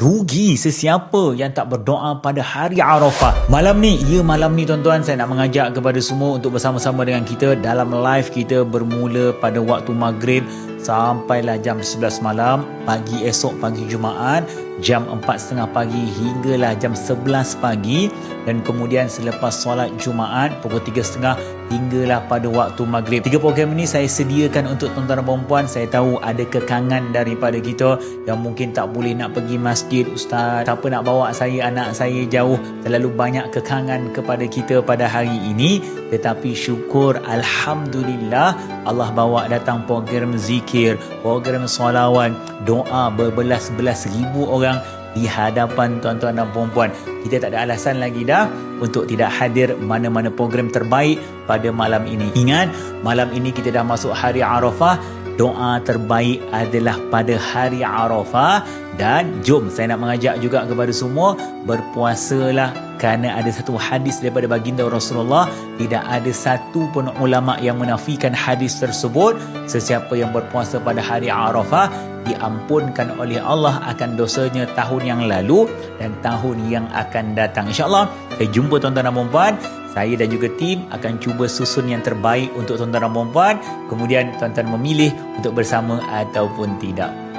Rugi sesiapa yang tak berdoa pada hari Arafah. Malam ni tuan-tuan, saya nak mengajak kepada semua untuk bersama-sama dengan kita dalam live kita bermula pada waktu maghrib sampailah jam 11 malam, pagi Jumaat jam 4.30 pagi hinggalah jam 11 pagi, dan kemudian selepas solat Jumaat pukul 3.30 hinggalah pada waktu maghrib. 3 program ini saya sediakan untuk tuan-tuan dan puan-puan. Saya tahu ada kekangan daripada kita yang mungkin tak boleh nak pergi masjid. Ustaz, siapa nak bawa saya, anak saya jauh, terlalu banyak kekangan kepada kita pada hari ini. Tetapi syukur, Alhamdulillah, Allah bawa datang program zikir, program solawat, doa berbelas-belas ribu orang di hadapan tuan-tuan dan puan-puan. Kita tak ada alasan lagi dah untuk tidak hadir mana-mana program terbaik pada malam ini. Ingat, malam ini kita dah masuk hari Arafah. Doa terbaik adalah pada hari Arafah. Dan jom, saya nak mengajak juga kepada semua, berpuasalah, kerana ada satu hadis daripada baginda Rasulullah. Tidak ada satu pun ulama yang menafikan hadis tersebut. Sesiapa yang berpuasa pada hari Arafah diampunkan oleh Allah akan dosanya tahun yang lalu dan tahun yang akan datang. InsyaAllah, saya jumpa tuan-tuan dan puan-puan. Saya dan juga tim akan cuba susun yang terbaik untuk tuan-tuan dan puan-puan. Kemudian tuan-tuan memilih untuk bersama ataupun tidak.